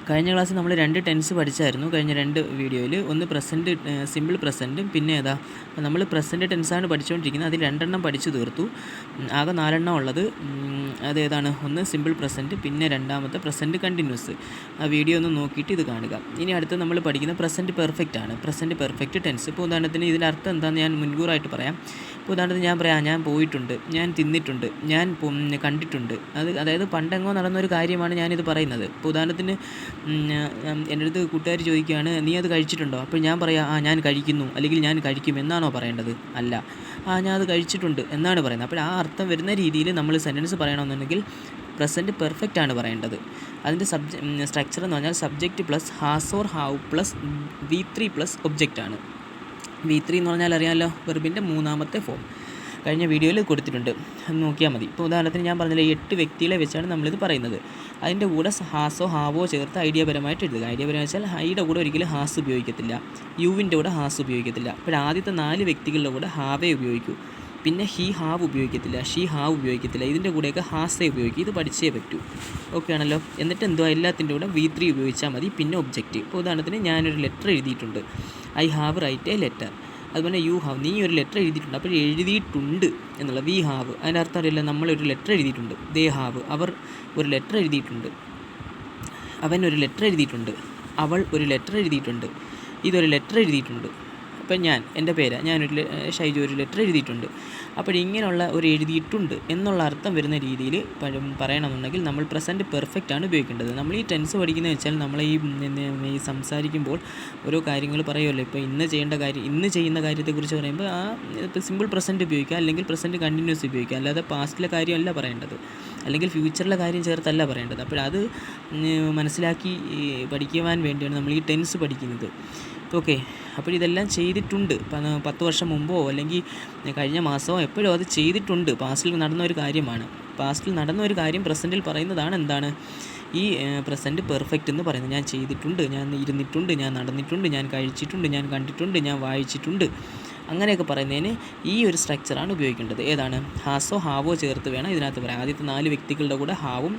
കഴിഞ്ഞ ക്ലാസ്സിൽ നമ്മൾ 2 ടെൻസ് പഠിച്ചായിരുന്നു. കഴിഞ്ഞ 2 വീഡിയോയിൽ. ഒന്ന് പ്രസൻറ്റ്, സിമ്പിൾ പ്രസൻറ്റും പിന്നെ ഏതാ നമ്മൾ പ്രസൻറ്റ് ടെൻസാണ് പഠിച്ചുകൊണ്ടിരിക്കുന്നത്. അതിൽ 2 എണ്ണം പഠിച്ചു തീർത്തു. ആകെ 4 എണ്ണം ഉള്ളത്. അതേതാണ്? ഒന്ന് സിമ്പിൾ പ്രസൻറ്റ്, പിന്നെ രണ്ടാമത്തെ പ്രസൻറ്റ് കണ്ടിന്യൂസ്. ആ വീഡിയോ ഒന്ന് നോക്കിയിട്ട് ഇത് കാണുക. ഇനി അടുത്ത് നമ്മൾ പഠിക്കുന്ന പ്രസൻറ്റ് പെർഫെക്റ്റ് ആണ്. Present perfect tense. ഇപ്പോൾ ഉദാഹരണത്തിന് ഇതിൻ്റെ അർത്ഥം എന്താണെന്ന് ഞാൻ മുൻകൂറായിട്ട് പറയാം. ഇപ്പോൾ ഉദാഹരണത്തിന് ഞാൻ പറയാം, ഞാൻ പോയിട്ടുണ്ട്, ഞാൻ തിന്നിട്ടുണ്ട്, ഞാൻ കണ്ടിട്ടുണ്ട്. അതായത് പണ്ടെങ്ങോ നടന്നൊരു കാര്യമാണ് ഞാനിത് പറയുന്നത്. ഇപ്പോൾ ഉദാഹരണത്തിന് എൻ്റെ അടുത്ത് കൂട്ടുകാർ ചോദിക്കുകയാണ്, നീ അത് കഴിച്ചിട്ടുണ്ടോ? അപ്പോൾ ഞാൻ പറയാം, ഞാൻ കഴിക്കുന്നു, അല്ലെങ്കിൽ ഞാൻ കഴിക്കും എന്നാണോ പറയേണ്ടത്? അല്ല, ഞാൻ അത് കഴിച്ചിട്ടുണ്ട് എന്നാണ് പറയുന്നത്. അപ്പോൾ ആ അർത്ഥം വരുന്ന രീതിയിൽ നമ്മൾ സെൻറ്റൻസ് പറയണമെന്നുണ്ടെങ്കിൽ പ്രസൻറ്റ് പെർഫെക്റ്റ് ആണ് പറയേണ്ടത്. അതിൻ്റെ സ്ട്രക്ചർ എന്ന് പറഞ്ഞാൽ subject plus has or have plus V3 plus object ആണ്. V3 എന്ന് പറഞ്ഞാൽ അറിയാമല്ലോ, വെർബിൻ്റെ 3ാമത്തെ ഫോം. കഴിഞ്ഞ വീഡിയോയിൽ കൊടുത്തിട്ടുണ്ട്, അത് നോക്കിയാൽ മതി. ഇപ്പോൾ ഉദാഹരണത്തിന് ഞാൻ പറഞ്ഞില്ല, 8 വ്യക്തികളെ വെച്ചാണ് നമ്മളിത് പറയുന്നത്. അതിൻ്റെ കൂടെ ഹാസോ ഹാവോ ചേർത്ത് ഐഡിയപരമായിട്ട് എഴുതുക. ഐഡിയപരമായി വെച്ചാൽ ഹൈയുടെ കൂടെ ഒരിക്കലും ഹാസ് ഉപയോഗിക്കത്തില്ല, യുവിൻ്റെ കൂടെ ഹാസ് ഉപയോഗിക്കത്തില്ല. അപ്പോൾ ആദ്യത്തെ 4 വ്യക്തികളുടെ കൂടെ ഹാവേ ഉപയോഗിക്കൂ. പിന്നെ ഹി ഹാവ് ഉപയോഗിക്കത്തില്ല, ഷീ ഹാവ് ഉപയോഗിക്കത്തില്ല. ഇതിൻ്റെ കൂടെയൊക്കെ ഹാസേ ഉപയോഗിക്കും. ഇത് പഠിച്ചേ പറ്റൂ. ഓക്കെ ആണല്ലോ. എന്നിട്ട് എന്തുവാ, എല്ലാത്തിൻ്റെ കൂടെ V3 ഉപയോഗിച്ചാൽ മതി. പിന്നെ ഒബ്ജക്റ്റ്. ഇപ്പോൾ ഉദാഹരണത്തിന് ഞാനൊരു ലെറ്റർ എഴുതിയിട്ടുണ്ട്. I have write a letter. അതുപോലെ യു ഹാവ്, നീ ഒരു ലെറ്റർ എഴുതിയിട്ടുണ്ട്. അപ്പോൾ എഴുതിയിട്ടുണ്ട് എന്നുള്ള വി ഹാവ്, അതിൻ്റെ അർത്ഥം അറിയില്ല, നമ്മളൊരു ലെറ്റർ എഴുതിയിട്ടുണ്ട്. ദേ ഹാവ്, അവർ ഒരു ലെറ്റർ എഴുതിയിട്ടുണ്ട്. അവൻ ഒരു ലെറ്റർ എഴുതിയിട്ടുണ്ട്. അവൾ ഒരു ലെറ്റർ എഴുതിയിട്ടുണ്ട്. ഇതൊരു ലെറ്റർ എഴുതിയിട്ടുണ്ട്. അപ്പം എൻ്റെ പേര്, ഷൈജു ഒരു ലെറ്റർ എഴുതിയിട്ടുണ്ട്. അപ്പോൾ ഇങ്ങനെയുള്ള ഒരു എഴുതിയിട്ടുണ്ട് എന്നുള്ള അർത്ഥം വരുന്ന രീതിയിൽ പറയണമെന്നുണ്ടെങ്കിൽ നമ്മൾ പ്രസൻറ്റ് പെർഫെക്റ്റ് ആണ് ഉപയോഗിക്കേണ്ടത്. നമ്മൾ ഈ ടെൻസ് പഠിക്കുന്നത് വെച്ചാൽ നമ്മൾ ഈ സംസാരിക്കുമ്പോൾ ഓരോ കാര്യങ്ങൾ പറയുമല്ലോ. ഇപ്പോൾ ഇന്ന് ചെയ്യുന്ന കാര്യത്തെക്കുറിച്ച് പറയുമ്പോൾ ഇപ്പോൾ സിമ്പിൾ പ്രസൻറ്റ് ഉപയോഗിക്കുക, അല്ലെങ്കിൽ പ്രസൻറ്റ് കണ്ടിന്യൂസ് ഉപയോഗിക്കുക. അല്ലാതെ പാസ്റ്റിലെ കാര്യമല്ല പറയേണ്ടത്, അല്ലെങ്കിൽ ഫ്യൂച്ചറിലെ കാര്യം ചേർത്തല്ല പറയേണ്ടത്. അപ്പോഴത് മനസ്സിലാക്കി പഠിക്കുവാൻ വേണ്ടിയാണ് നമ്മൾ ഈ ടെൻസ് പഠിക്കുന്നത്. ഓക്കെ, അപ്പോൾ ഇതെല്ലാം ചെയ്തിട്ടുണ്ട്. 10 വർഷം മുമ്പോ അല്ലെങ്കിൽ കഴിഞ്ഞ മാസമോ എപ്പോഴും അത് ചെയ്തിട്ടുണ്ട്. പാസ്റ്റിൽ നടന്ന ഒരു കാര്യമാണ്. പാസ്റ്റിൽ നടന്ന ഒരു കാര്യം പ്രസൻറ്റിൽ പറയുന്നതാണ് എന്താണ് ഈ പ്രസൻറ്റ് പെർഫെക്റ്റ് എന്ന് പറയുന്നത്. ഞാൻ ചെയ്തിട്ടുണ്ട്, ഞാൻ ഇരുന്നിട്ടുണ്ട്, ഞാൻ നടന്നിട്ടുണ്ട്, ഞാൻ കഴിച്ചിട്ടുണ്ട്, ഞാൻ കണ്ടിട്ടുണ്ട്, ഞാൻ വായിച്ചിട്ടുണ്ട്, അങ്ങനെയൊക്കെ പറയുന്നതിന് ഈ ഒരു സ്ട്രക്ചറാണ് ഉപയോഗിക്കേണ്ടത്. ഏതാണ്? ഹാസോ ഹാവോ ചേർത്ത് വേണം ഇതിനകത്ത് പറയാം. ആദ്യത്തെ 4 വ്യക്തികളുടെ കൂടെ ഹാവും,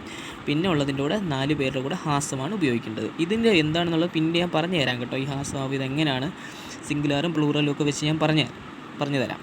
പിന്നെ ഉള്ളതിൻ്റെ കൂടെ 4 പേരുടെ കൂടെ ഹാസമാണ് ഉപയോഗിക്കേണ്ടത്. ഇതിൻ്റെ എന്താണെന്നുള്ളത് പിന്നെ ഞാൻ പറഞ്ഞു തരാം കേട്ടോ. ഈ ഹാസോ ഹാവ് ഇതെങ്ങനെയാണ് സിംഗുലാറും പ്ലൂറലും ഒക്കെ വെച്ച് ഞാൻ പറഞ്ഞു തരാം.